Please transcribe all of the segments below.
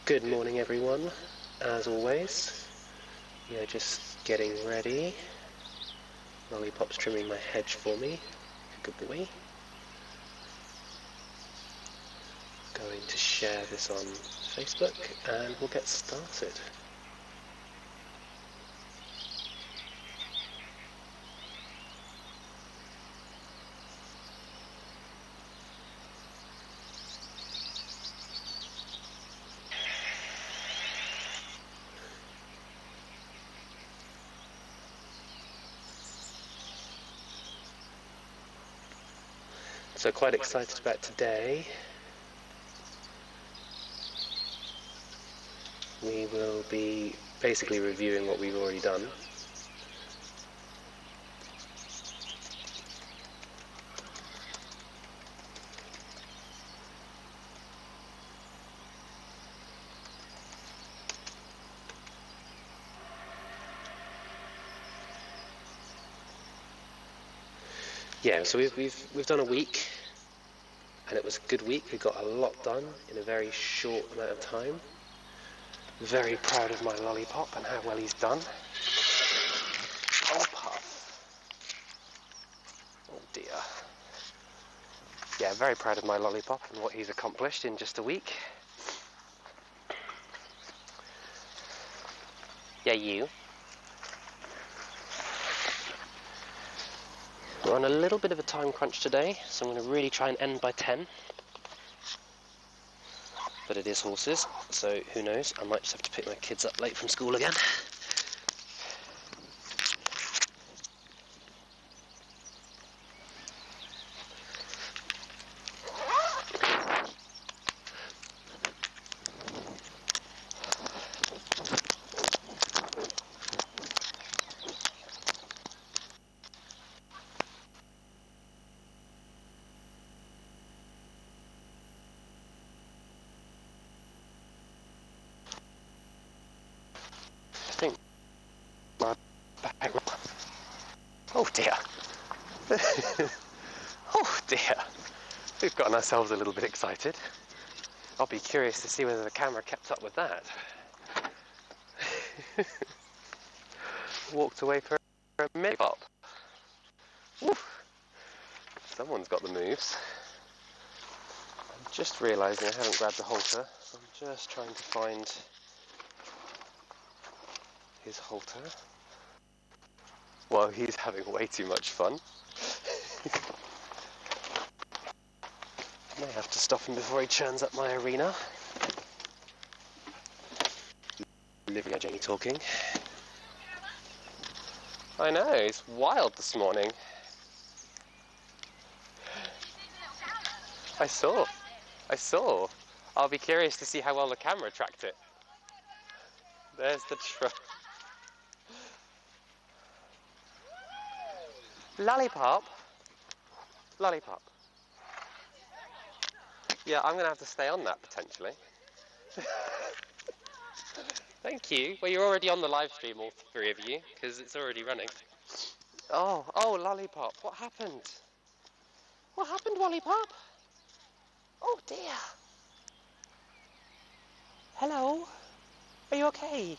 Good morning, everyone. As always, we are just getting ready. Lollipop's trimming my hedge for me. Good boy. Going to share this on Facebook and we'll get started. So quite excited about today. We will be basically reviewing what we've already done. Yeah, so we've done a week, and it was a good week. We got a lot done in a very short amount of time. Very proud of my Lollipop and how well he's done. Oh, puff. Oh dear. Yeah, very proud of my Lollipop and what he's accomplished in just a week. Yeah, you. We're on a little bit of a time crunch today, so I'm going to really try and end by 10. But it is horses, so who knows, I might just have to pick my kids up late from school again. I think my back... Oh dear. Oh dear. We've gotten ourselves a little bit excited. I'll be curious to see whether the camera kept up with that. Walked away for a minute. Pop. Someone's got the moves. I'm just realising I haven't grabbed the halter. I'm just trying to find his halter. Well, he's having way too much fun. May have to stop him before he churns up my arena. Olivia Jenny talking. I know, it's wild this morning. I saw. I'll be curious to see how well the camera tracked it. There's the truck. Lollipop. Lollipop. Yeah, I'm going to have to stay on that potentially. Thank you. Well, you're already on the live stream, all three of you, because it's already running. Oh, Lollipop, what happened? What happened, Lollipop? Oh dear. Hello? Are you okay?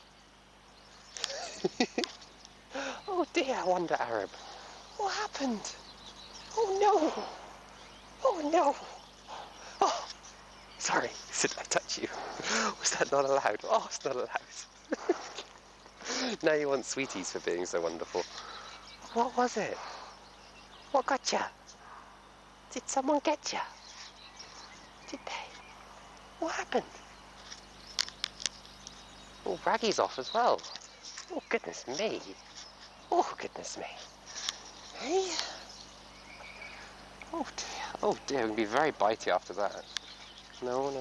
Oh dear, Wonder Arab. What happened? Oh no. Oh no. Oh, sorry, did I touch you? Was that not allowed? Oh, it's not allowed. Now you want sweeties for being so wonderful. What was it? What got you? Did someone get you? Did they? What happened? Oh, Raggy's off as well. Oh, goodness me. Oh, goodness me. Hey? Oh, dear. Oh, dear. We'll be very bitey after that. No.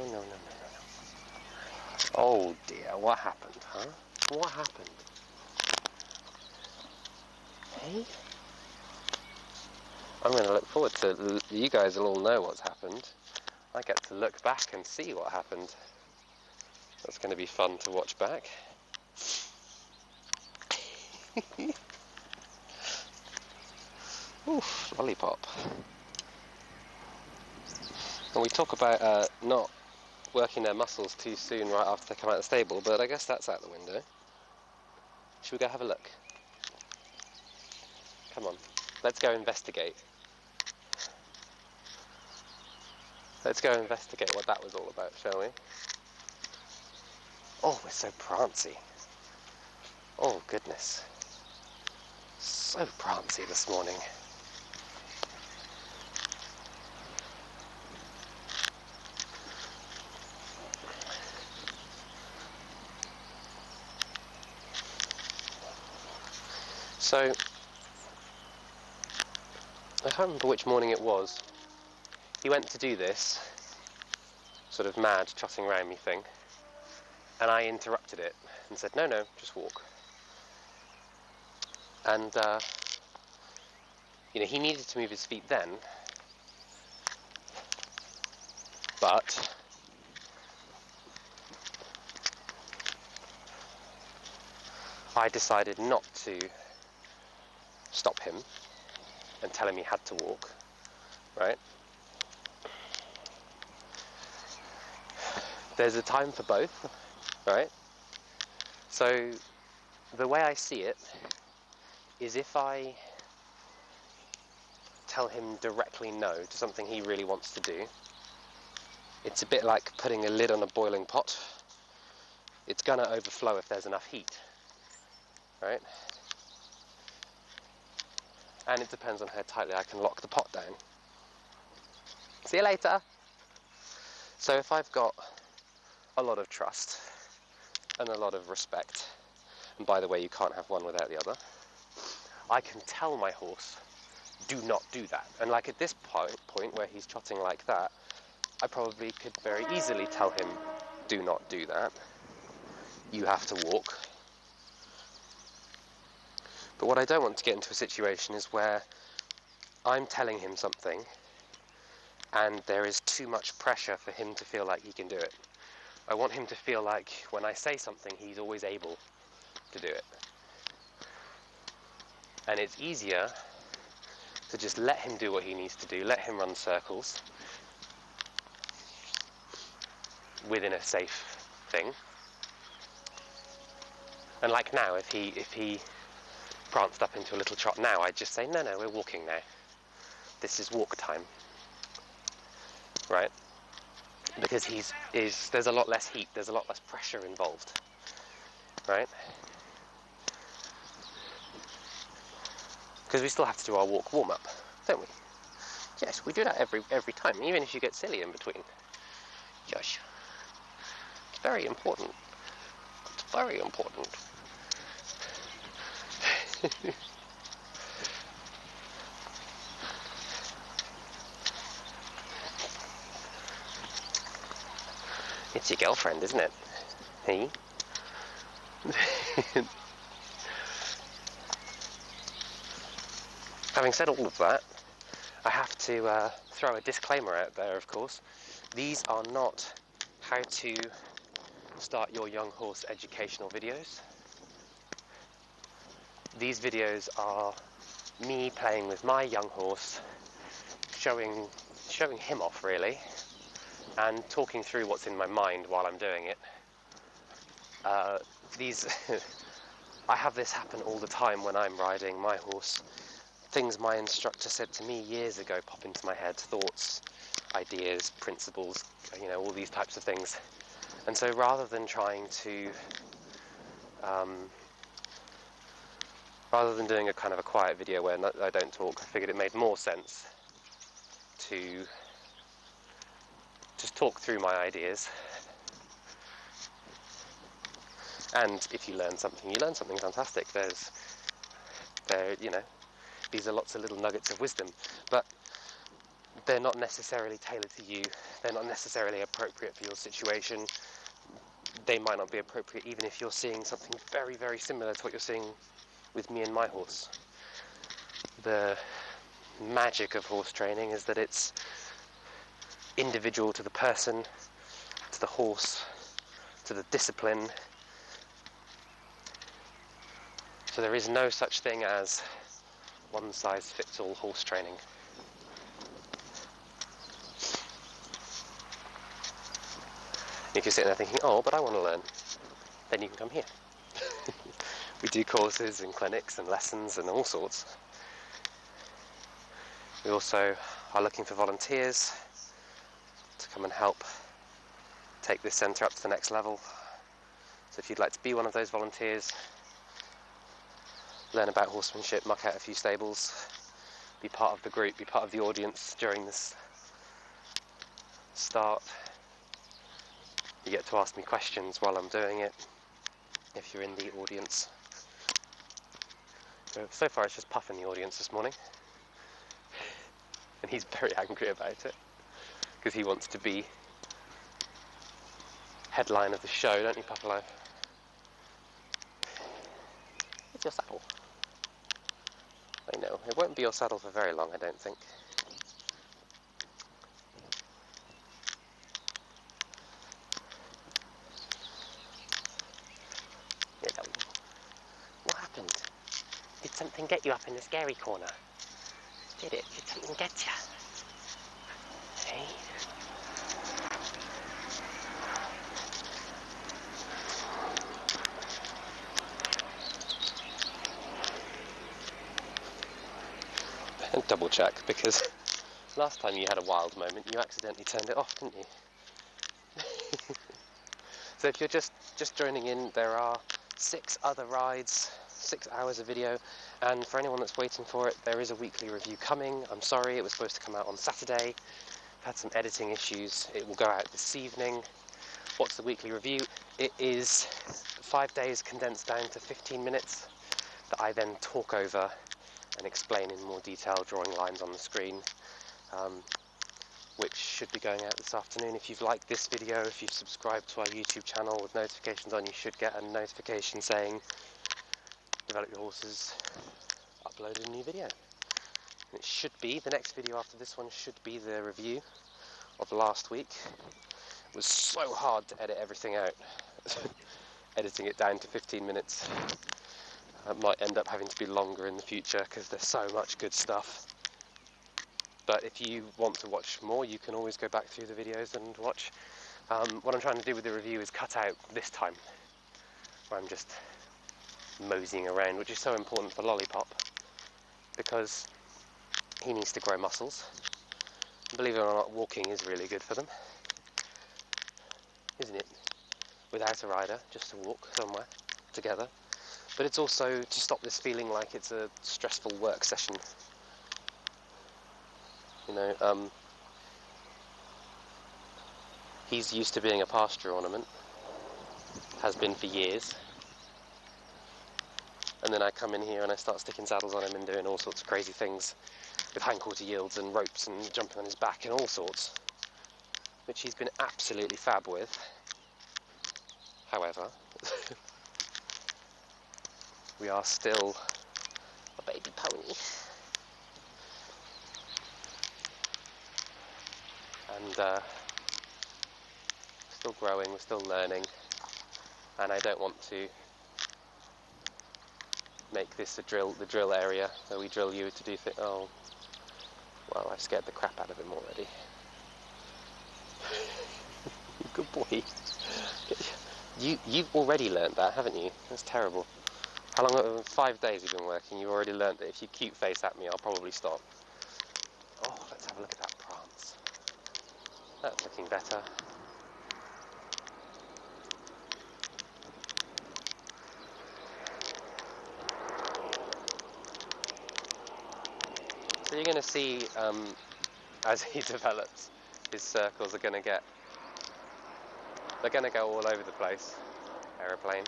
Oh, dear. What happened, huh? What happened? Hey? I'm going to look forward to... You guys will all know what's happened. I get to look back and see what happened. That's going to be fun to watch back. Oof, Lollipop. When we talk about not working their muscles too soon right after they come out of the stable, but I guess that's out the window. Should we go have a look? Come on, let's go investigate. Let's go investigate what that was all about, shall we? Oh, we're so prancy. Oh, goodness. So prancy this morning. So, I can't remember which morning it was. He went to do this sort of mad trotting around me thing, and I interrupted it and said, no, just walk. And, he needed to move his feet then, but I decided not to stop him and tell him he had to walk, right? There's a time for both, right? So the way I see it is if I tell him directly no to something he really wants to do, it's a bit like putting a lid on a boiling pot. It's gonna overflow if there's enough heat, right? And it depends on how tightly I can lock the pot down. See you later. So if I've got a lot of trust and a lot of respect, and by the way, you can't have one without the other, I can tell my horse, do not do that. And like at this point where he's trotting like that, I probably could very easily tell him, do not do that. You have to walk. But what I don't want to get into a situation is where I'm telling him something and there is too much pressure for him to feel like he can do it. I want him to feel like when I say something, he's always able to do it. And it's easier to just let him do what he needs to do, let him run circles within a safe thing. And like now, if he pranced up into a little trot now, I'd just say, no, we're walking now. This is walk time, right? Because there's a lot less heat, there's a lot less pressure involved, right? Because we still have to do our walk warm-up, don't we? Yes, we do that every time, even if you get silly in between. Josh, it's very important. It's very important. It's your girlfriend, isn't it? Hey? Having said all of that, I have to throw a disclaimer out there, of course. These are not how to start your young horse educational videos. These videos are me playing with my young horse, showing him off really, and talking through what's in my mind while I'm doing it. I have this happen all the time when I'm riding my horse. Things my instructor said to me years ago pop into my head, thoughts, ideas, principles, all these types of things. And so rather than trying to rather than doing a kind of a quiet video where I don't talk, I figured it made more sense to just talk through my ideas. And if you learn something fantastic. These are lots of little nuggets of wisdom, but they're not necessarily tailored to you. They're not necessarily appropriate for your situation. They might not be appropriate even if you're seeing something very, very similar to what you're seeing with me and my horse. The magic of horse training is that it's individual to the person, to the horse, to the discipline. So there is no such thing as one-size-fits-all horse training. If you're sitting there thinking, oh, but I want to learn, then you can come here. We do courses and clinics and lessons and all sorts. We also are looking for volunteers to come and help take this centre up to the next level. So if you'd like to be one of those volunteers, learn about horsemanship, muck out a few stables, be part of the group, be part of the audience during this start. You get to ask me questions while I'm doing it, if you're in the audience. So far it's just Puff in the audience this morning, and he's very angry about it, because he wants to be headline of the show, don't you, Puff Alive? It's your saddle. I know, it won't be your saddle for very long, I don't think. What happened? Did something get you up in the scary corner? Did it? Did something get you? Hey? And double check, because last time you had a wild moment, you accidentally turned it off, didn't you? So if you're just joining in, there are 6 other rides, 6 hours of video, and for anyone that's waiting for it, there is a weekly review coming. I'm sorry, it was supposed to come out on Saturday. I've had some editing issues. It will go out this evening. What's the weekly review? It is 5 days condensed down to 15 minutes that I then talk over and explain in more detail, drawing lines on the screen, which should be going out this afternoon. If you've liked this video, if you've subscribed to our YouTube channel with notifications on, you should get a notification saying Develop Your Horses uploaded a new video. And it should be, the next video after this one should be the review of last week. It was so hard to edit everything out. Editing it down to 15 minutes. It might end up having to be longer in the future because there's so much good stuff. But if you want to watch more, you can always go back through the videos and watch. What I'm trying to do with the review is cut out this time, where I'm just moseying around, which is so important for Lollipop, because he needs to grow muscles. Believe it or not, walking is really good for them, isn't it? Without a rider, just to walk somewhere together. But it's also to stop this feeling like it's a stressful work session. You know, he's used to being a pasture ornament, has been for years, and then I come in here and I start sticking saddles on him and doing all sorts of crazy things with hindquarter yields and ropes and jumping on his back and all sorts, which he's been absolutely fab with. However, we are still a baby pony. And still growing, we're still learning, and I don't want to make this the drill area where we drill you to do things. Oh, well, I've scared the crap out of him already. Good boy. You've already learnt that, haven't you? That's terrible. How long? 5 days you've been working. You've already learnt that if you cute face at me, I'll probably stop. Oh, let's have a look at that prance. That's looking better. So you're going to see, as he develops, his circles are going to get, they're going to go all over the place. Aeroplane.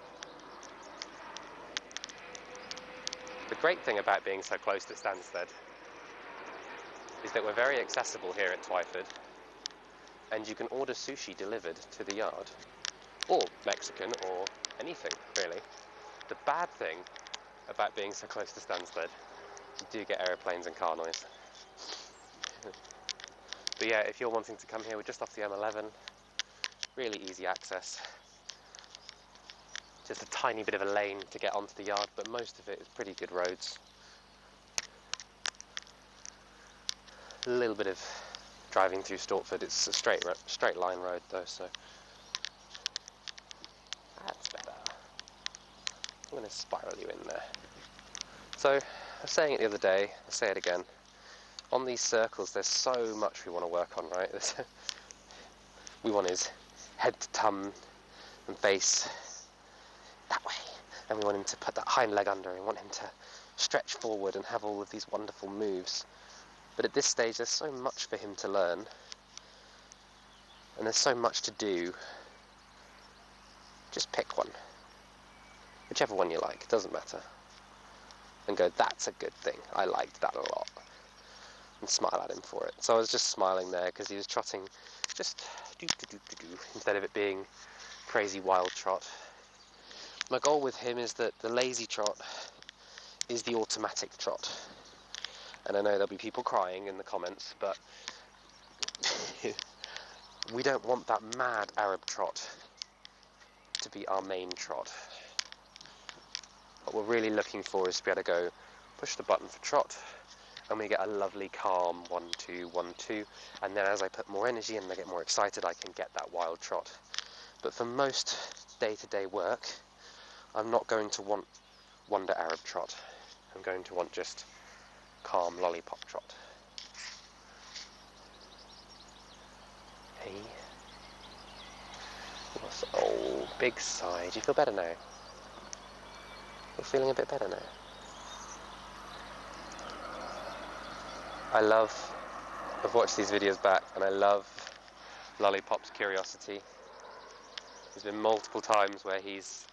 The great thing about being so close to Stansted is that we're very accessible here at Twyford, and you can order sushi delivered to the yard, or Mexican, or anything, really. The bad thing about being so close to Stansted, you do get aeroplanes and car noise. But yeah, if you're wanting to come here, we're just off the M11, really easy access. Just a tiny bit of a lane to get onto the yard, but most of it is pretty good roads. A little bit of driving through Stortford. It's a straight line road though, so I'm going to spiral you in there. So, I was saying it the other day, I'll say it again. On these circles, there's so much we want to work on, right? We want his head to tum and face that way. And we want him to put that hind leg under, and we want him to stretch forward and have all of these wonderful moves. But at this stage, there's so much for him to learn. And there's so much to do. Just pick one. Whichever one you like, it doesn't matter. And go, that's a good thing. I liked that a lot. And smile at him for it. So I was just smiling there because he was trotting just do-do-do-do-do instead of it being crazy wild trot. My goal with him is that the lazy trot is the automatic trot. And I know there'll be people crying in the comments, but we don't want that mad Arab trot to be our main trot. What we're really looking for is to be able to go push the button for trot, and we get a lovely calm 1, 2, 1, 2, and then as I put more energy in and I get more excited, I can get that wild trot. But for most day-to-day work, I'm not going to want Wonder Arab trot. I'm going to want just calm lollipop trot. Hey. Oh, big sigh. Do you feel better now? You're feeling a bit better now? I've watched these videos back, and I love Lollipop's curiosity. There's been multiple times where he's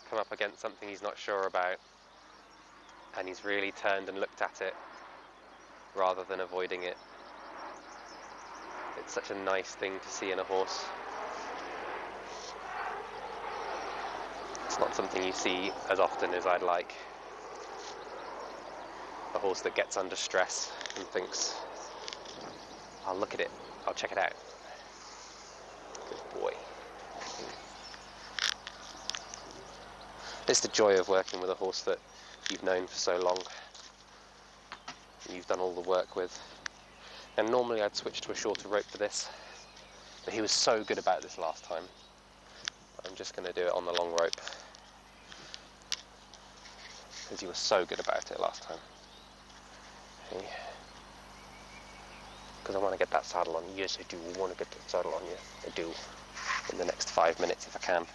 come up against something he's not sure about, and he's really turned and looked at it rather than avoiding it. It's such a nice thing to see in a horse. It's not something you see as often as I'd like. A horse that gets under stress and thinks, I'll look at it, I'll check it out. Good boy. It's the joy of working with a horse that you've known for so long, you've done all the work with. And normally I'd switch to a shorter rope for this, but he was so good about this last time. I'm just going to do it on the long rope, because he was so good about it last time. Okay. Because I want to get that saddle on you. Yes, I do. I want to get that saddle on you. I do. In the next 5 minutes, if I can.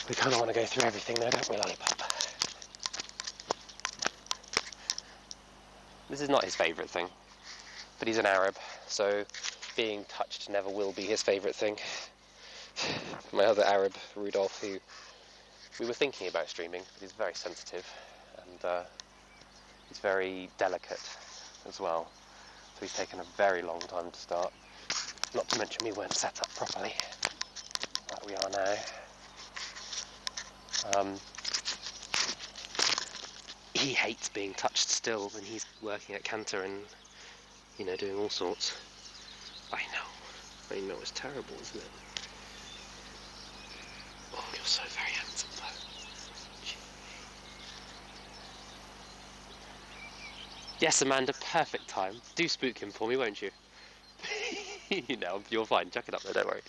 We kind of want to go through everything though, don't we, Lollipop? This is not his favourite thing, but he's an Arab, so being touched never will be his favourite thing. My other Arab, Rudolph, who we were thinking about streaming, but he's very sensitive, and he's very delicate as well, so he's taken a very long time to start. Not to mention we weren't set up properly, like we are now. He hates being touched still when he's working at Cantor and, you know, doing all sorts. I know, it's terrible, isn't it? Oh, you're so very handsome though. Gee. Yes, Amanda, perfect time. Do spook him for me, won't you? You know, you're fine, chuck it up there, don't worry.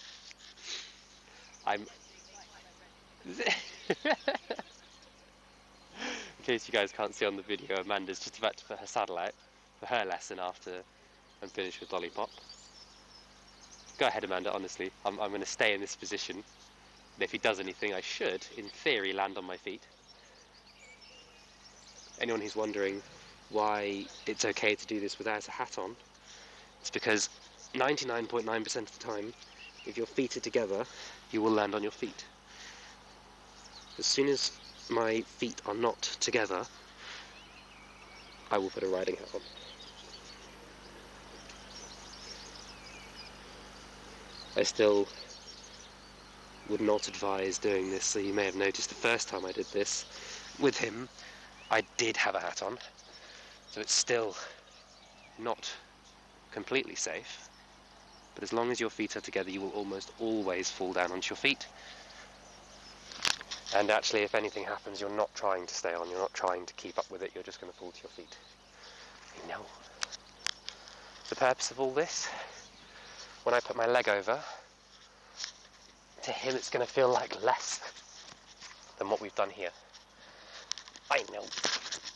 In case you guys can't see on the video, Amanda's just about to put her saddle out for her lesson after I'm finished with Lollipop. Go ahead, Amanda, honestly. I'm going to stay in this position. And if he does anything, I should, in theory, land on my feet. Anyone who's wondering why it's okay to do this without a hat on, it's because 99.9% of the time, if your feet are together, you will land on your feet. As soon as my feet are not together, I will put a riding hat on. I still would not advise doing this, so you may have noticed the first time I did this with him, I did have a hat on, so it's still not completely safe, but as long as your feet are together, you will almost always fall down onto your feet. And actually, if anything happens, you're not trying to stay on, you're not trying to keep up with it, you're just going to fall to your feet. I know. The purpose of all this, when I put my leg over, to him it's going to feel like less. than what we've done here. I know,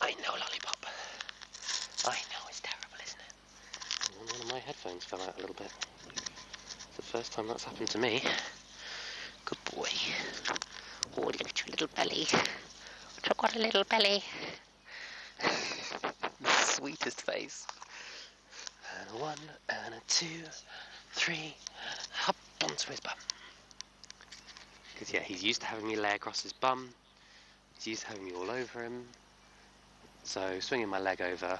Lollipop. I know, it's terrible, isn't it? And one of my headphones fell out a little bit. It's the first time that's happened to me. Good boy. Oh, look at your little belly. I've got a little belly. The sweetest face. And a 1, and a 2, 3, hop onto his bum. Because yeah, he's used to having me lay across his bum. He's used to having me all over him. So swinging my leg over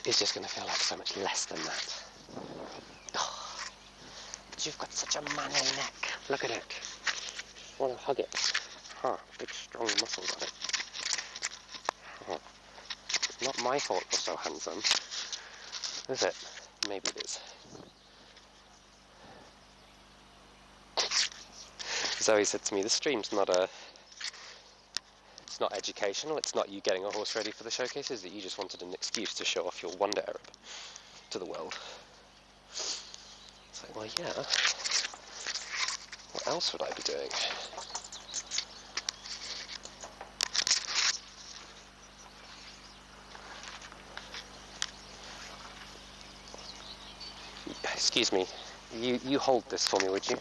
is just going to feel like so much less than that. Oh, but you've got such a manly neck. Look at it. I want to hug it. Huh, big strong muscles on it. Huh. Not my fault you're so handsome, is it? Maybe it is. Zoe said to me, the stream's not it's not educational, it's not you getting a horse ready for the showcases, that you just wanted an excuse to show off your wonder Arab to the world. It's like, well, yeah. What else would I be doing? Excuse me, you hold this for me, would you?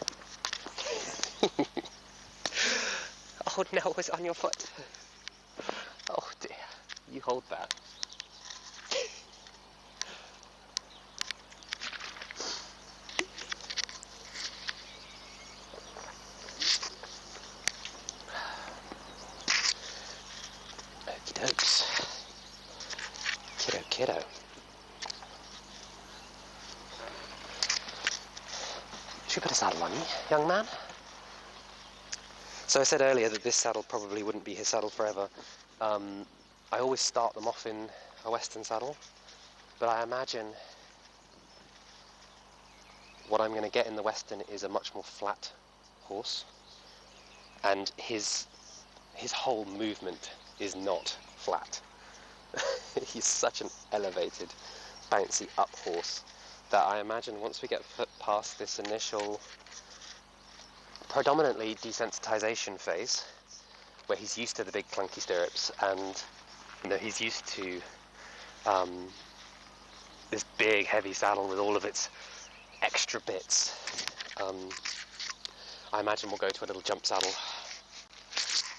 Oh no, it's on your foot. Oh dear, you hold that. Okie dokes. Kiddo. Should we put a saddle on you, young man? So I said earlier that this saddle probably wouldn't be his saddle forever. I always start them off in a Western saddle, but I imagine what I'm going to get in the Western is a much more flat horse, and his whole movement is not flat. He's such an elevated, bouncy up horse that I imagine once we get past this initial predominantly desensitization phase, where he's used to the big clunky stirrups and he's used to this big heavy saddle with all of its extra bits, I imagine we'll go to a little jump saddle.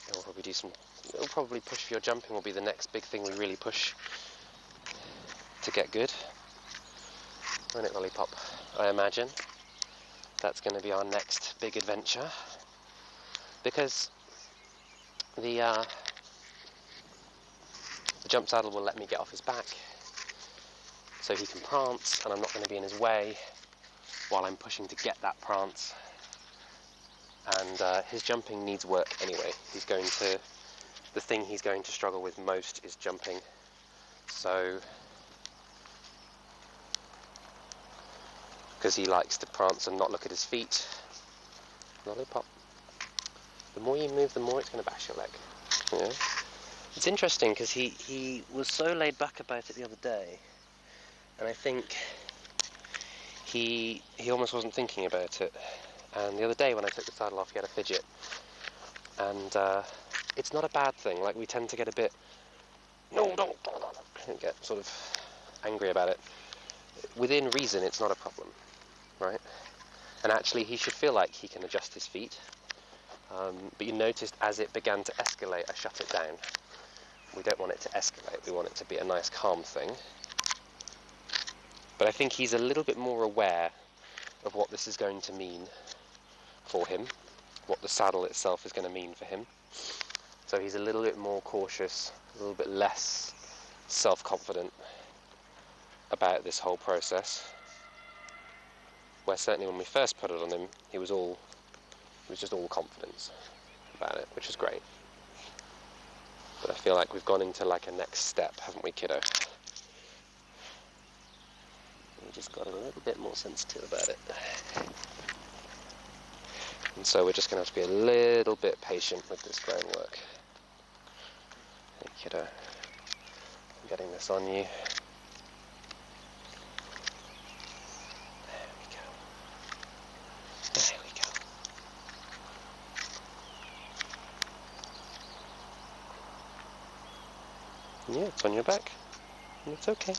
And we'll probably it'll probably push for your jumping, will be the next big thing we really push to get good. Won't it, Lollipop? I imagine that's going to be our next big adventure, because the jump saddle will let me get off his back so he can prance, and I'm not going to be in his way while I'm pushing to get that prance. And his jumping needs work anyway. The thing he's going to struggle with most is jumping. So, because he likes to prance and not look at his feet. Lollipop. The more you move, the more it's going to bash your leg. Yeah. It's interesting because he was so laid back about it the other day, and I think he almost wasn't thinking about it. And the other day when I took the saddle off, he had a fidget, and it's not a bad thing. Like, we tend to get a bit and get sort of angry about it. Within reason, it's not a problem, right? And actually, he should feel like he can adjust his feet. But you noticed as it began to escalate, I shut it down. We don't want it to escalate. We want it to be a nice, calm thing. But I think he's a little bit more aware of what this is going to mean for him, what the saddle itself is going to mean for him. So he's a little bit more cautious, a little bit less self-confident about this whole process. Where certainly when we first put it on him, he was just all confidence about it, which is great. But I feel like we've gone into like a next step, haven't we, kiddo? We just got a little bit more sensitive about it. And so we're just going to have to be a little bit patient with this groundwork. Hey, kiddo. I'm getting this on you. Yeah, it's on your back. It's okay.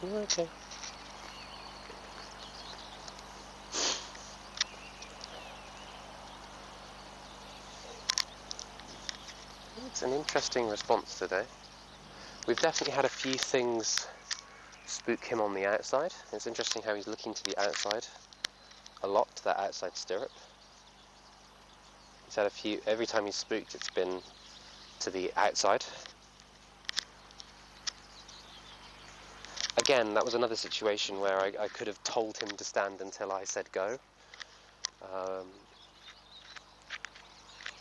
You're okay. It's an interesting response today. We've definitely had a few things spook him on the outside. It's interesting how he's looking to the outside a lot, to that outside stirrup. He's had a few, every time he's spooked, it's been to the outside. Again, that was another situation where I could have told him to stand until I said go.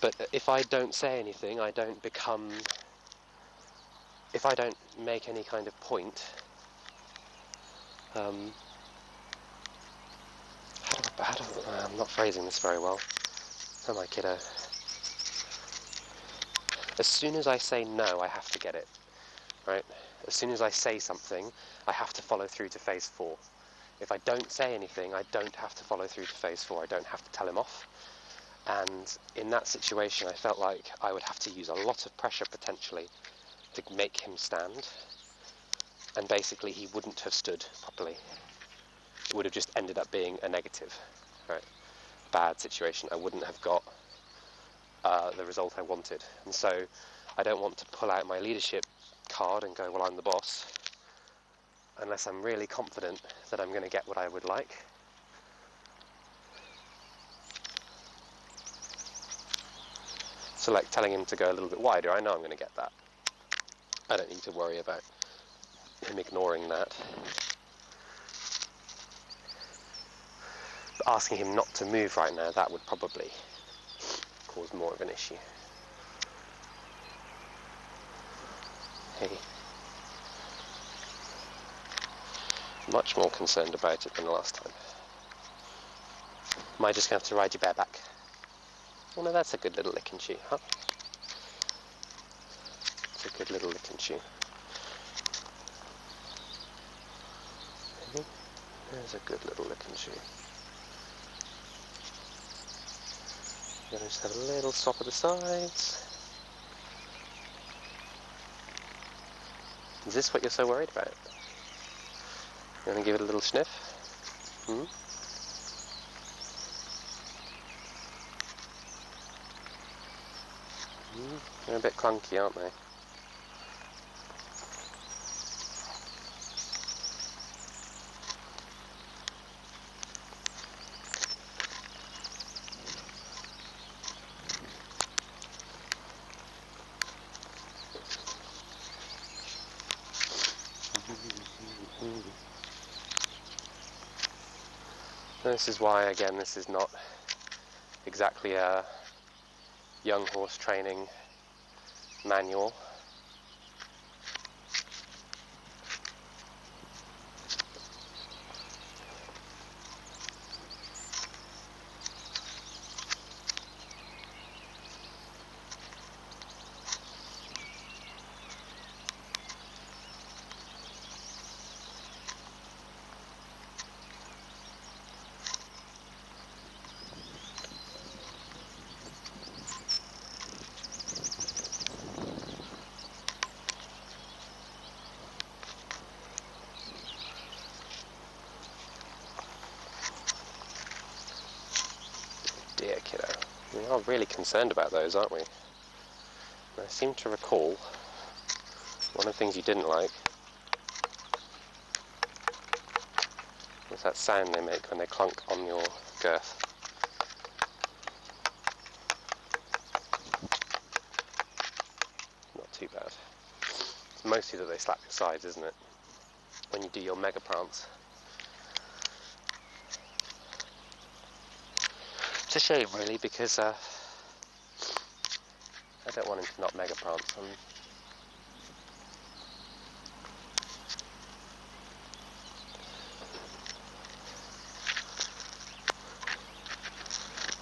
But if I don't say anything, I don't become... If I don't make any kind of point, I'm not phrasing this very well. Oh my kiddo. As soon as I say no, I have to get it, right? As soon as I say something, I have to follow through to phase 4. If I don't say anything, I don't have to follow through to phase 4. I don't have to tell him off. And in that situation, I felt like I would have to use a lot of pressure potentially to make him stand. And basically, he wouldn't have stood properly. It would have just ended up being a negative, right? Bad situation. I wouldn't have got the result I wanted. And so I don't want to pull out my leadership card and go, well, I'm the boss, unless I'm really confident that I'm going to get what I would like. So like telling him to go a little bit wider, I know I'm going to get that. I don't need to worry about him ignoring that. But asking him not to move right now, that would probably cause more of an issue. Hey. Much more concerned about it than the last time. Am I just going to have to ride you bareback? Oh no, that's a good little lick and chew, huh? It's a good little lick and chew. There's a good little lick and chew. You're going to just have a little swap of the sides. Is this what you're so worried about? You want to give it a little sniff? They're a bit clunky, aren't they? This is why, again, this is not exactly a young horse training manual. Dear kiddo, we are really concerned about those, aren't we? And I seem to recall one of the things you didn't like was that sound they make when they clunk on your girth. Not too bad. It's mostly that they slap your sides, isn't it? When you do your mega prance. It's a shame, really, because I don't want him to not mega prance.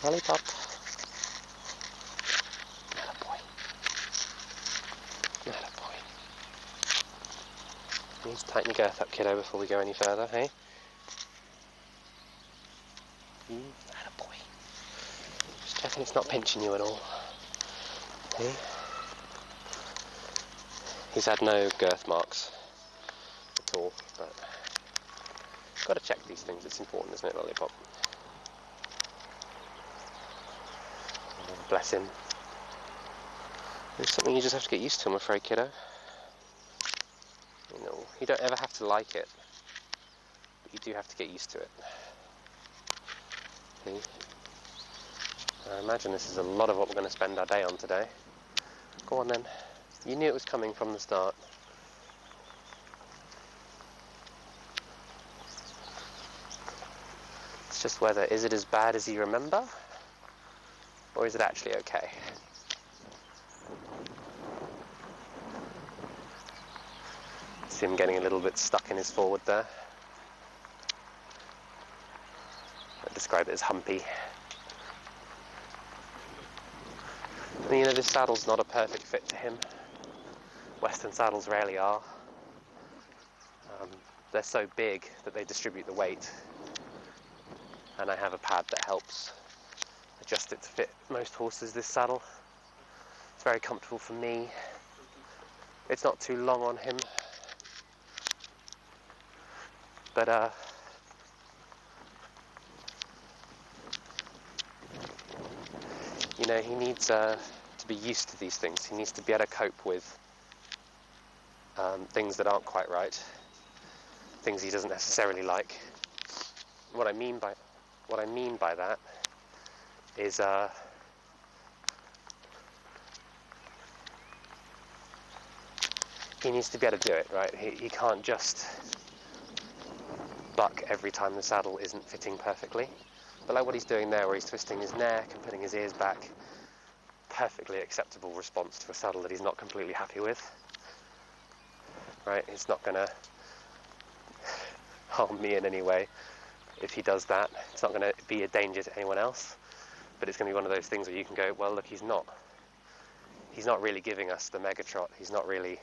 Lollipop. Attaboy. Attaboy. You need to tighten your girth up, kiddo, before we go any further, hey? Attaboy. Just checking it's not pinching you at all. Hey? He's had no girth marks at all, but got to check these things. It's important, isn't it, Lollipop? Oh, bless him. It's something you just have to get used to, I'm afraid, kiddo. You know, you don't ever have to like it, but you do have to get used to it. See? I imagine this is a lot of what we're going to spend our day on today. Go on then. You knew it was coming from the start. It's just whether, is it as bad as you remember? Or is it actually okay? See him getting a little bit stuck in his forward there. I'd describe it as humpy. And you know, this saddle's not a perfect fit to him. Western saddles rarely are. They're so big that they distribute the weight. And I have a pad that helps adjust it to fit most horses, this saddle. It's very comfortable for me. It's not too long on him. But you know, he needs to be used to these things. He needs to be able to cope with things that aren't quite right, things he doesn't necessarily like. What I mean by that is he needs to be able to do it, right? He can't just buck every time the saddle isn't fitting perfectly. But like what he's doing there, where he's twisting his neck and putting his ears back, perfectly acceptable response to a saddle that he's not completely happy with. Right? It's not going to harm me in any way if he does that. It's not going to be a danger to anyone else. But it's going to be one of those things where you can go, well, look, he's not really giving us the mega trot. He's not really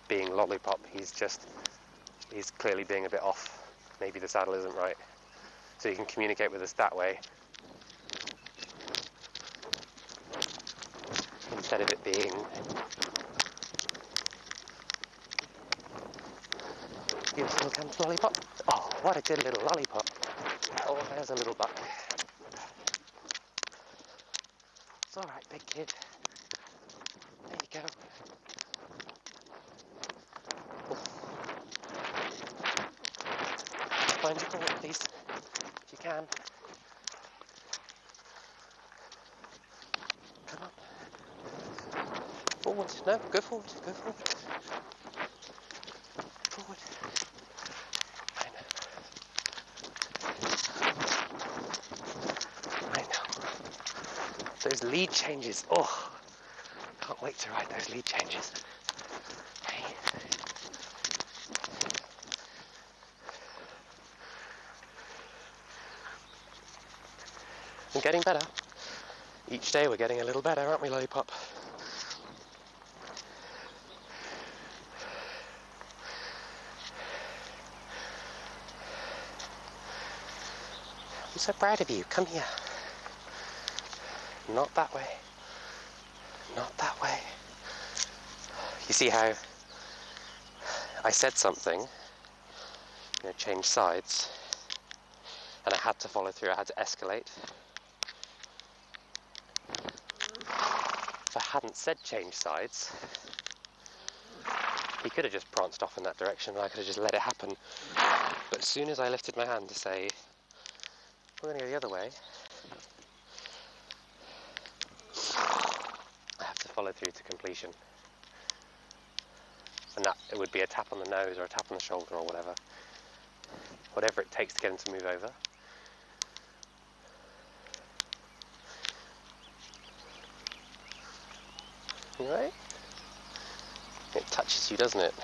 being Lollipop. He's clearly being a bit off. Maybe the saddle isn't right. So you can communicate with us that way, instead of it being, you still comes Lollipop. Oh, what a good little Lollipop. Oh, there's a little buck. It's alright, big kid. There you go. Find your forward, please, if you can. Come on. Forward. No, go forward. Go forward. Forward. I know. Those lead changes. Oh, can't wait to ride those lead changes. Hey. We're getting better. Each day we're getting a little better, aren't we, Lollipop? I'm so proud of you. Come here. Not that way. Not that way. You see how I said something, you know, change sides, and I had to follow through. I had to escalate. If I hadn't said change sides, he could have just pranced off in that direction and I could have just let it happen. But as soon as I lifted my hand to say, we're going to go the other way, I have to follow through to completion. And that, it would be a tap on the nose or a tap on the shoulder or whatever. Whatever it takes to get him to move over. You right? It touches you, doesn't it?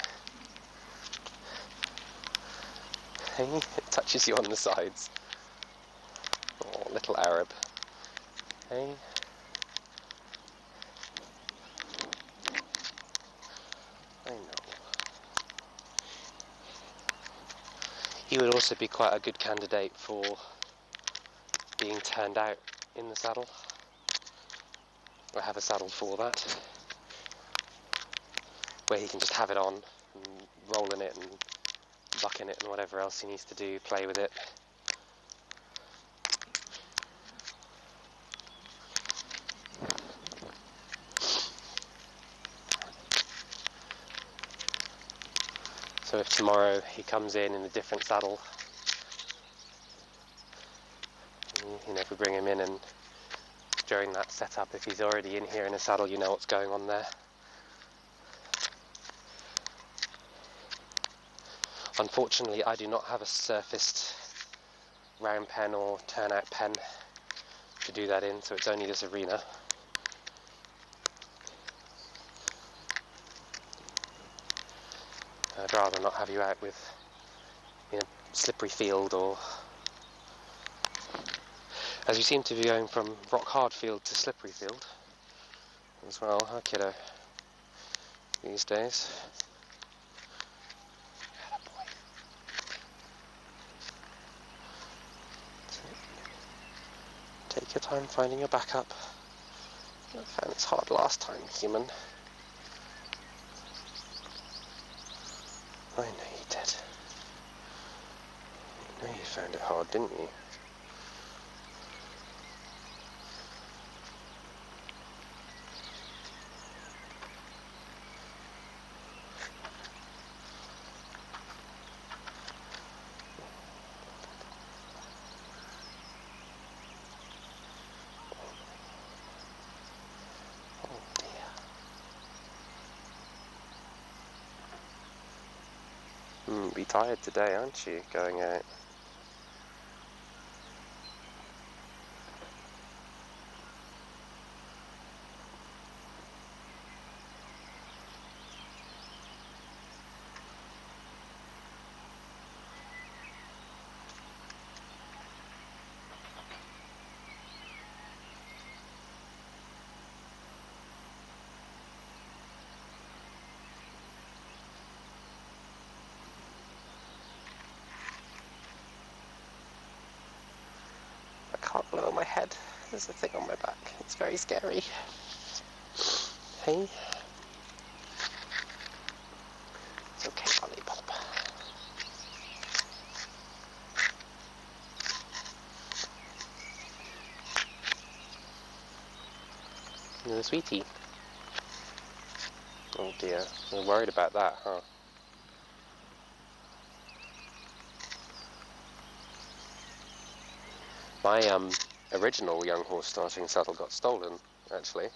Hey, it touches you on the sides. Oh, little Arab. Hey. I know. He would also be quite a good candidate for being turned out in the saddle. I have a saddle for that. where he can just have it on and roll in it and buck in it and whatever else he needs to do, play with it. So if tomorrow he comes in a different saddle, you know, if we bring him in and during that setup, if he's already in here in a saddle, you know what's going on there. Unfortunately, I do not have a surfaced round pen or turnout pen to do that in, so it's only this arena. I'd rather not have you out with, you know, slippery field, or as you seem to be going from rock hard field to slippery field as well, huh, kiddo? These days. Take your time finding your backup. I found it's hard last time, human. I know you did. I know you found it hard, didn't you? Be tired today, aren't you, going out? I can't lower my head. There's a thing on my back. It's very scary. Hey? It's okay, lollipop. You're a sweetie. Oh dear, you're worried about that, huh? My original young horse starting saddle got stolen, actually,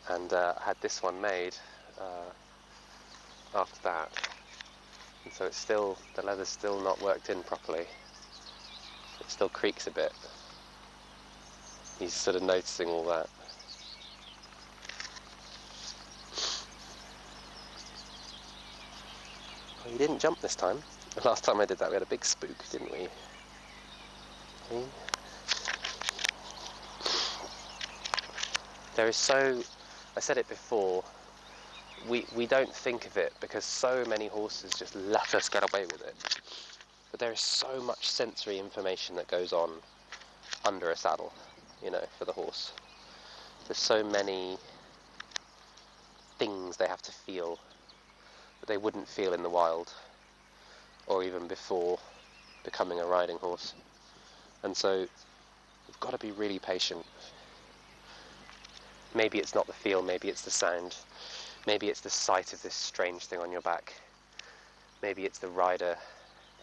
and I had this one made after that, and so it's still, the leather's still not worked in properly. It still creaks a bit. He's sort of noticing all that. Well, he didn't jump this time. The last time I did that we had a big spook, didn't we? Okay. There is so, I said it before, we don't think of it because so many horses just let us get away with it. But there is so much sensory information that goes on under a saddle, you know, for the horse. There's so many things they have to feel that they wouldn't feel in the wild or even before becoming a riding horse. And so you've got to be really patient. Maybe it's not the feel, maybe it's the sound, maybe it's the sight of this strange thing on your back, maybe it's the rider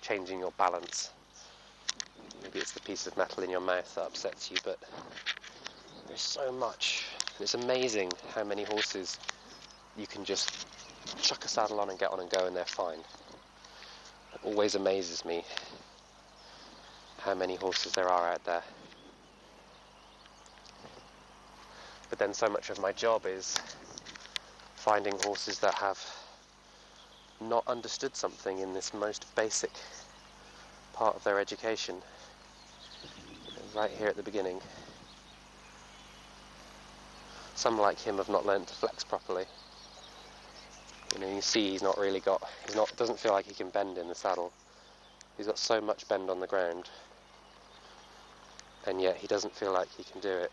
changing your balance, maybe it's the piece of metal in your mouth that upsets you, but there's so much. It's amazing how many horses you can just chuck a saddle on and get on and go and they're fine. It always amazes me how many horses there are out there. But then so much of my job is finding horses that have not understood something in this most basic part of their education, right here at the beginning. Some like him have not learned to flex properly. You know, you see he's not really got, doesn't feel like he can bend in the saddle. He's got so much bend on the ground, and yet he doesn't feel like he can do it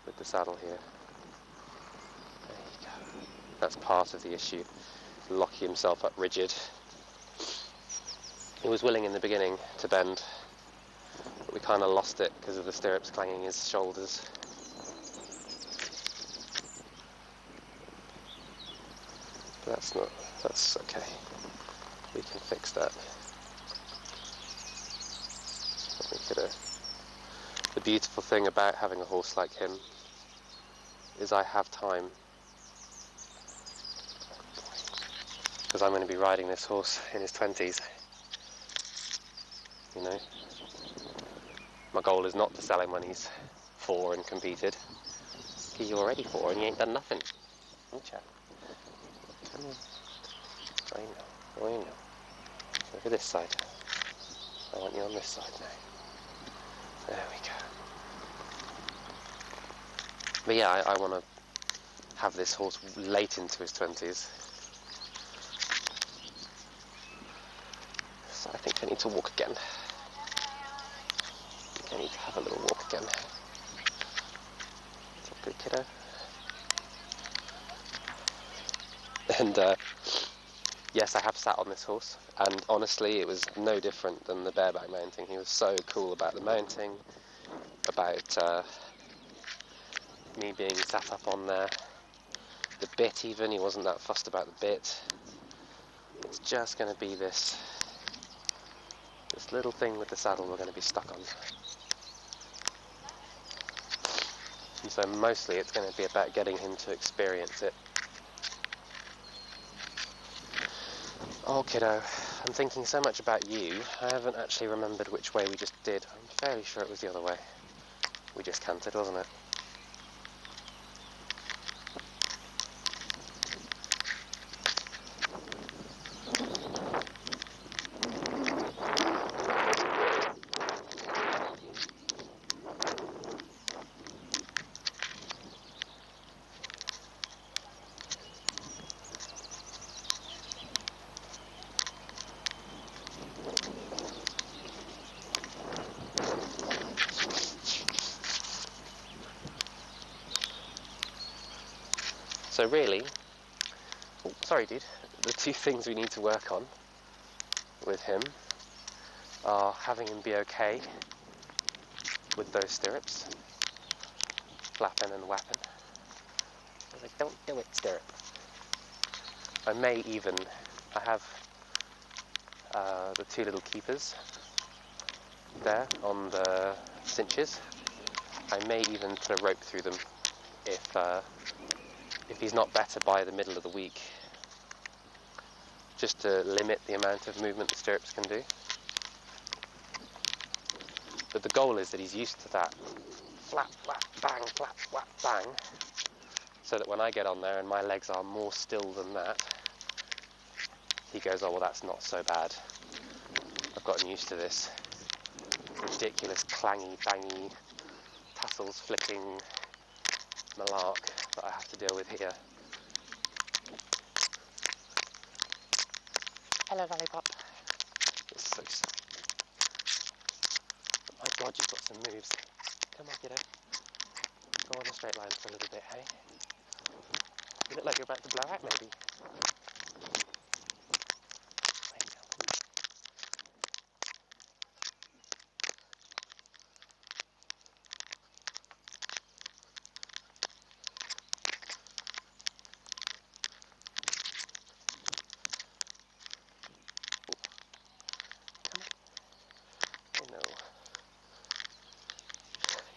with the saddle here. There you go. That's part of the issue, locking himself up rigid. He was willing in the beginning to bend, but we kind of lost it because of the stirrups clanging his shoulders. But that's okay. We can fix that. The beautiful thing about having a horse like him is I have time, because I'm going to be riding this horse in his 20s. You know, my goal is not to sell him when he's 4 and competed, because you're already 4 and you ain't done nothing. Come on. I know. Look at this side. I want you on this side now. There we go. But yeah, I want to have this horse late into his 20s. So I think I need to walk again. I need to have a little walk again. Is that good, kiddo? And yes, I have sat on this horse, and honestly it was no different than the bareback mounting. He was so cool about the mounting, about me being sat up on there. The bit even, he wasn't that fussed about the bit. It's just going to be this little thing with the saddle we're going to be stuck on. And so mostly it's going to be about getting him to experience it. Oh kiddo, I'm thinking so much about you, I haven't actually remembered which way we just did. I'm fairly sure it was the other way. We just cantered, wasn't it? So really, oh, sorry dude, the 2 things we need to work on with him are having him be okay with those stirrups, flapping and whapping. I was like, don't do it, stirrup. I have the 2 little keepers there on the cinches. I may even put a rope through them if he's not better by the middle of the week, just to limit the amount of movement the stirrups can do. But the goal is that he's used to that flap, flap, bang, flap, flap, bang, so that when I get on there and my legs are more still than that, he goes, oh well, that's not so bad. I've gotten used to this ridiculous clangy, bangy, tassels flicking malark that I have to deal with here. Hello, Lollipop. It's so sad. Oh my god, you've got some moves. Come on, kiddo. Go on a straight line for a little bit, hey? You look like you're about to blow out, maybe.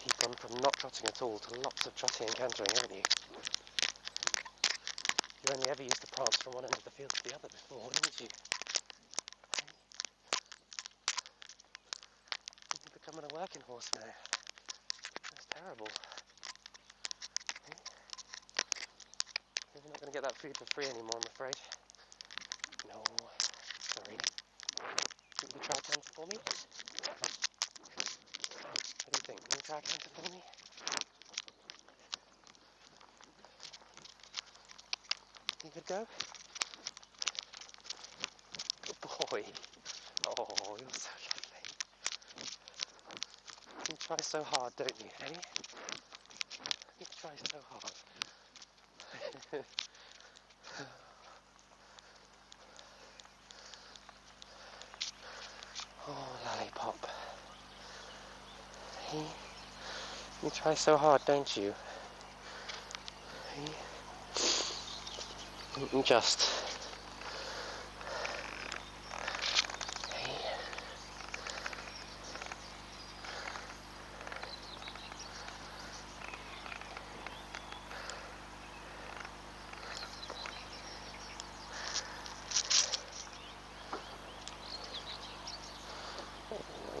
You've gone from not trotting at all to lots of trotting and cantering, haven't you? You only ever used to prance from one end of the field to the other before, didn't you? You're becoming a working horse now. That's terrible. You're not going to get that food for free anymore, I'm afraid. No, sorry. Can you try a canter for me? What do you think? Can you try a canter for me? You could go? Good boy. Oh, you're so lovely. You try so hard, don't you, eh? You try so hard. You try so hard, don't you? Just.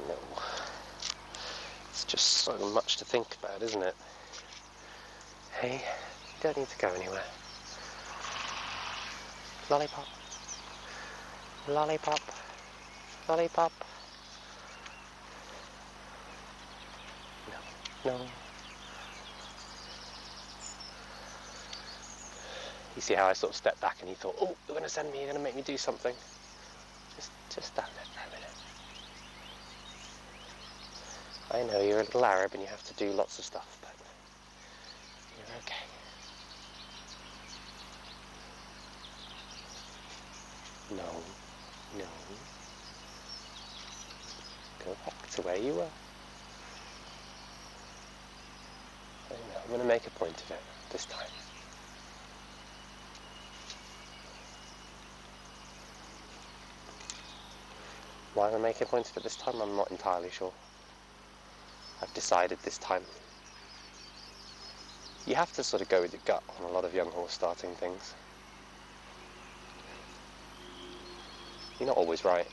No. It's just so much to think about, isn't it? Hey, you don't need to go anywhere. Lollipop. Lollipop. Lollipop. No. No. You see how I sort of stepped back and he thought, oh, you're going to send me, you're going to make me do something. Just stand there for a minute. I know you're a little Arab and you have to do lots of stuff, but you're okay. No. No. Go back to where you were. I know, I'm going to make a point of it this time. Why am I making a point of it this time? I'm not entirely sure. I've decided this time. You have to sort of go with your gut on a lot of young horse starting things. You're not always right.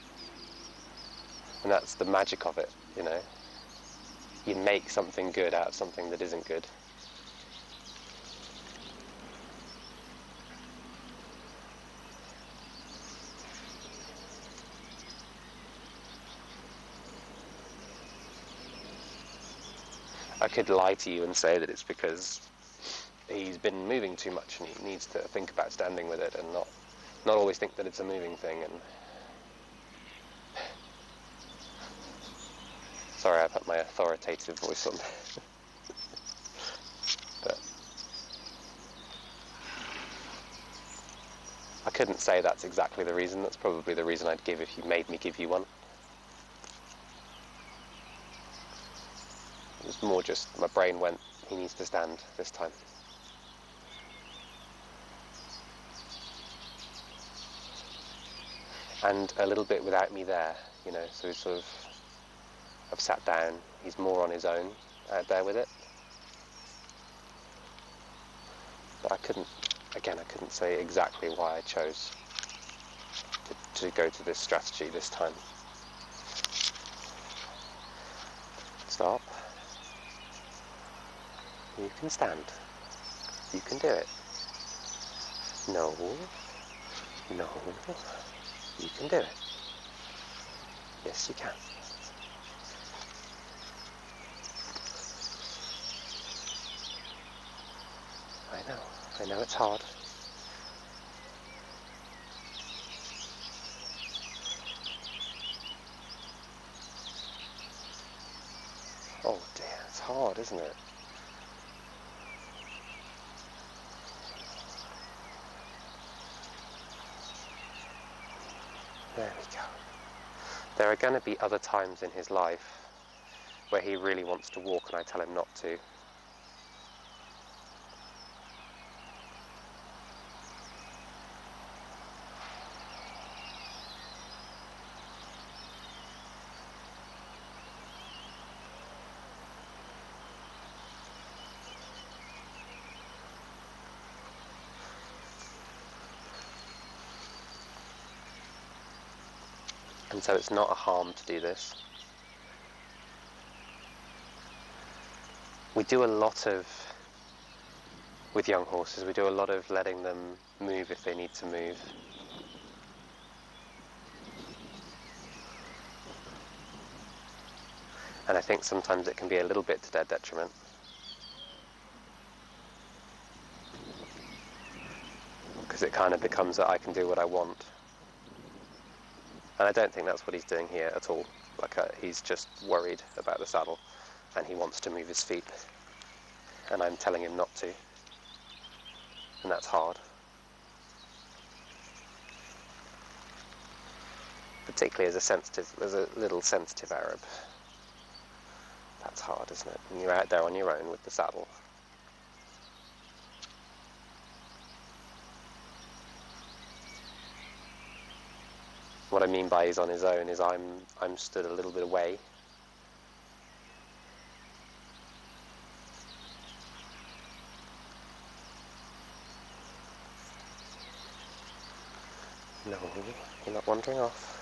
And that's the magic of it, you know. You make something good out of something that isn't good. I could lie to you and say that it's because he's been moving too much and he needs to think about standing with it and not always think that it's a moving thing. And sorry, I put my authoritative voice on. But I couldn't say that's exactly the reason. That's probably the reason I'd give if you made me give you one. It was more just my brain went, he needs to stand this time. And a little bit without me there, you know, so sort of, I've sat down, he's more on his own out there with it. But I couldn't say exactly why I chose to go to this strategy this time. Stop. You can stand. You can do it. No. No. You can do it. Yes, you can. I know it's hard. Oh dear, it's hard, isn't it? There we go. There are going to be other times in his life where he really wants to walk and I tell him not to. And so it's not a harm to do this. We do a lot of, with young horses, we do a lot of letting them move if they need to move. And I think sometimes it can be a little bit to their detriment. Because it kind of becomes that I can do what I want. And I don't think that's what he's doing here at all. He's just worried about the saddle and he wants to move his feet. And I'm telling him not to. And that's hard. Particularly as a little sensitive Arab. That's hard, isn't it? And you're out there on your own with the saddle. What I mean by he's on his own is I'm stood a little bit away. No, you're not wandering off.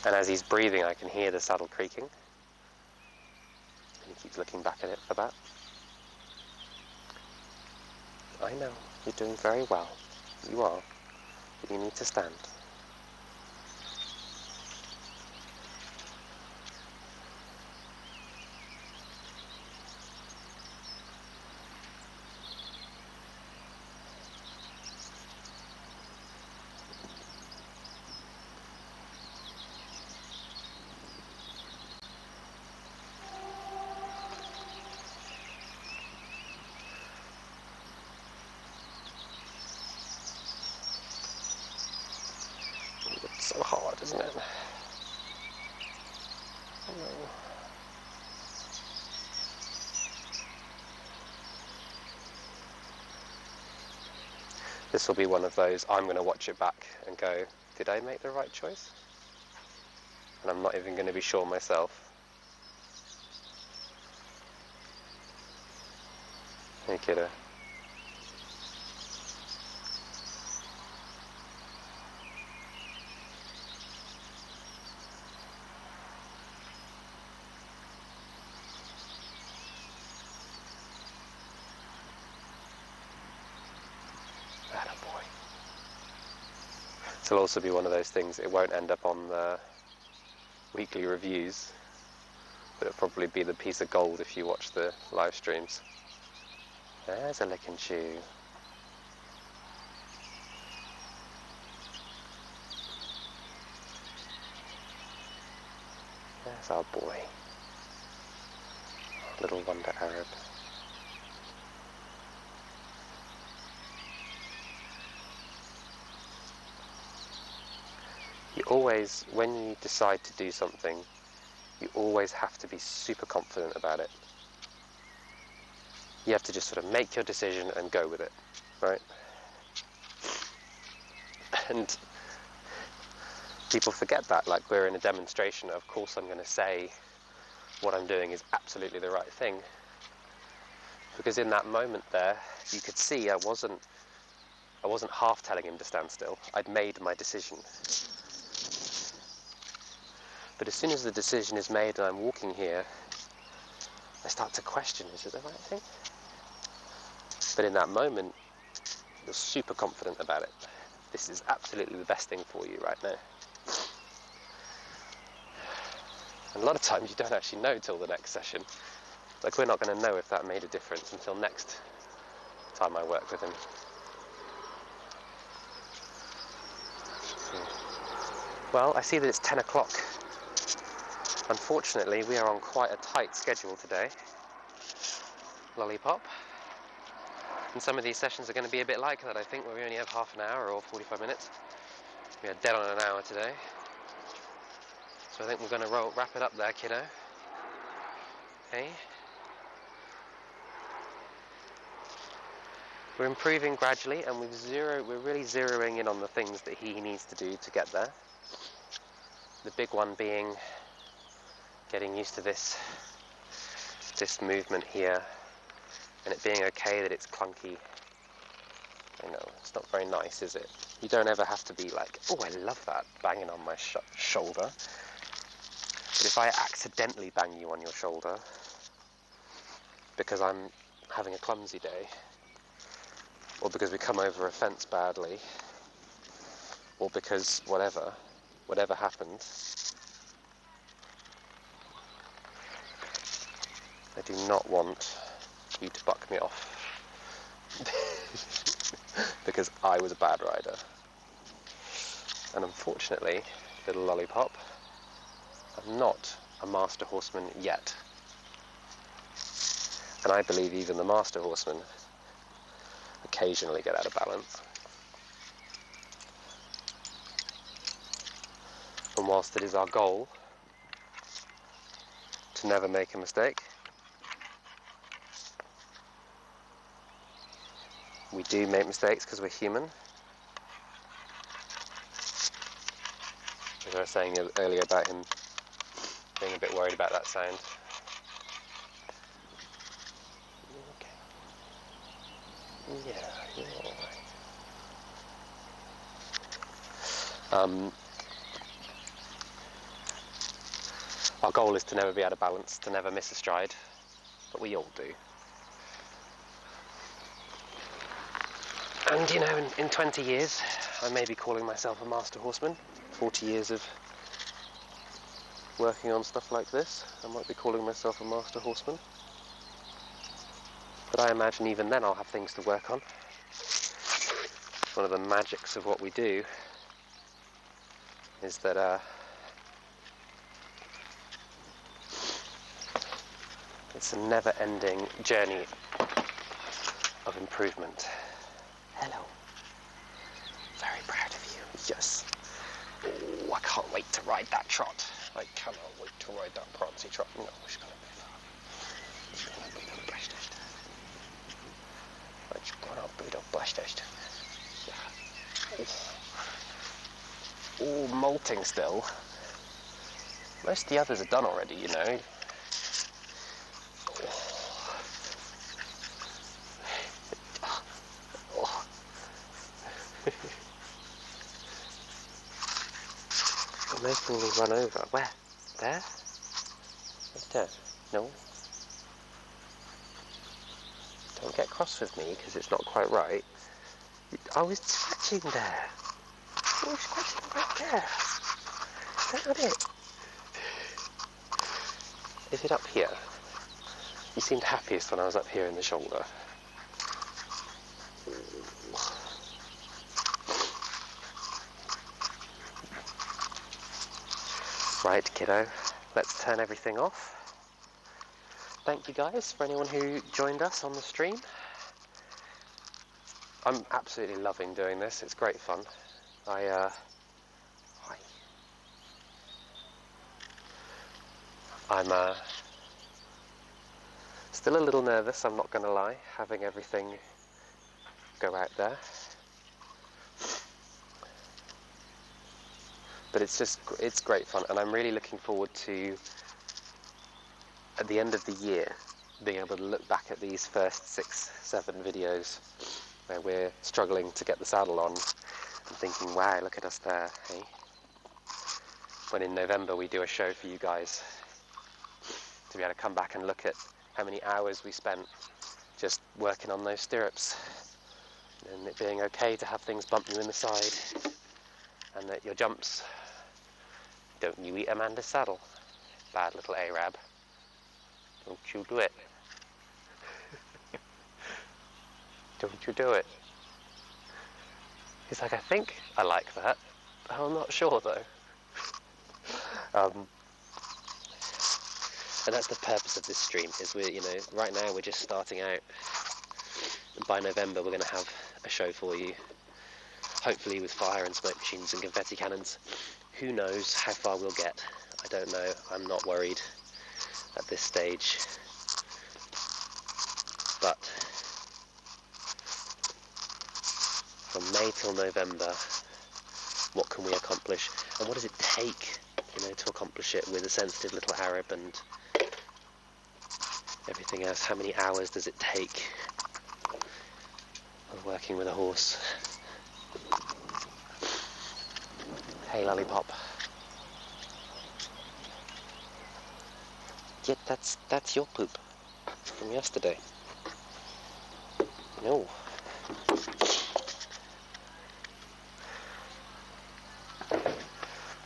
And as he's breathing, I can hear the saddle creaking. And he keeps looking back at it for that. I know, you're doing very well. You are. But you need to stand. It's so hard, isn't it? Oh. This will be one of those, I'm going to watch it back and go, did I make the right choice? And I'm not even going to be sure myself. Hey, kiddo. Attaboy. This will also be one of those things, it won't end up on the weekly reviews, but it'll probably be the piece of gold if you watch the live streams. There's a lick and chew. There's our boy. Little wonder Arab. You always, when you decide to do something, you always have to be super confident about it. You have to just sort of make your decision and go with it, right? And people forget that, like we're in a demonstration, of course I'm going to say what I'm doing is absolutely the right thing. Because in that moment there, you could see I wasn't half telling him to stand still. I'd made my decision. But as soon as the decision is made and I'm walking here, I start to question, is it the right thing? But in that moment, you're super confident about it. This is absolutely the best thing for you right now. And a lot of times you don't actually know till the next session. Like, we're not going to know if that made a difference until next time I work with him. Well, I see that it's 10 o'clock. Unfortunately, we are on quite a tight schedule today. Lollipop. And some of these sessions are going to be a bit like that, I think, where we only have half an hour or 45 minutes. We are dead on an hour today. So I think we're going to wrap it up there, kiddo. Okay. We're improving gradually, and we're really zeroing in on the things that he needs to do to get there. The big one being getting used to this movement here, and it being okay that it's clunky. I know, it's not very nice, is it? You don't ever have to be like, oh, I love that, banging on my shoulder. But if I accidentally bang you on your shoulder because I'm having a clumsy day, or because we come over a fence badly, or because whatever happens, I do not want you to buck me off because I was a bad rider. And unfortunately, little Lollipop, I'm not a master horseman yet. And I believe even the master horsemen occasionally get out of balance. And whilst it is our goal to never make a mistake. We do make mistakes because we're human. As I was saying earlier about him being a bit worried about that sound. Okay. Yeah, you're alright. Our goal is to never be out of balance, to never miss a stride, but we all do. And you know, in 20 years, I may be calling myself a master horseman. 40 years of working on stuff like this, I might be calling myself a master horseman. But I imagine even then I'll have things to work on. One of the magics of what we do is that it's a never-ending journey of improvement. Hello. Very proud of you. Yes. Oh, I can't wait to ride that trot. I cannot wait to ride that prancy trot. No, she's gonna be fun. She's gonna be the bestest. She's gonna be the bestest. Yeah. All molting still. Most of the others are done already, you know. You're making me run over. Where? There? Right there? No? Don't get cross with me because it's not quite right. I was scratching there. I was scratching right there. Is that not it? Is it up here? You seemed happiest when I was up here in the shoulder. Right, kiddo, let's turn everything off. Thank you guys for anyone who joined us on the stream. I'm absolutely loving doing this, it's great fun. I'm still a little nervous, I'm not going to lie, having everything go out there. But it's great fun, and I'm really looking forward to, at the end of the year, being able to look back at these first 6, 7 videos where we're struggling to get the saddle on and thinking, wow, look at us there, hey? When in November we do a show for you guys, to be able to come back and look at how many hours we spent just working on those stirrups, and it being okay to have things bump you in the side, and that your jumps, don't you eat Amanda's saddle, bad little Arab, don't you do it. Don't you do it. He's like, I think I like that, but I'm not sure though. And that's the purpose of this stream, is we're, you know, right now we're just starting out. By November we're going to have a show for you, hopefully with fire and smoke machines and confetti cannons. Who knows how far we'll get, I don't know, I'm not worried at this stage. But from May till November, what can we accomplish, and what does it take, you know, to accomplish it with a sensitive little Arab and everything else? How many hours does it take of working with a horse? Hey, Lollipop. Yeah, that's your poop from yesterday. No.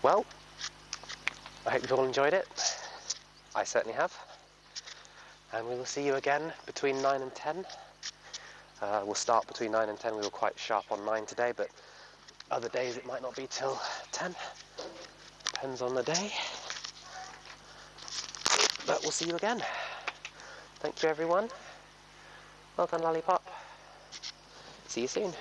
Well, I hope you've all enjoyed it. I certainly have. And we will see you again between 9 and 10. We'll start between 9 and 10. We were quite sharp on 9 today, but other days it might not be till 10. Depends on the day. But we'll see you again. Thank you, everyone. Well done, Lollipop. See you soon.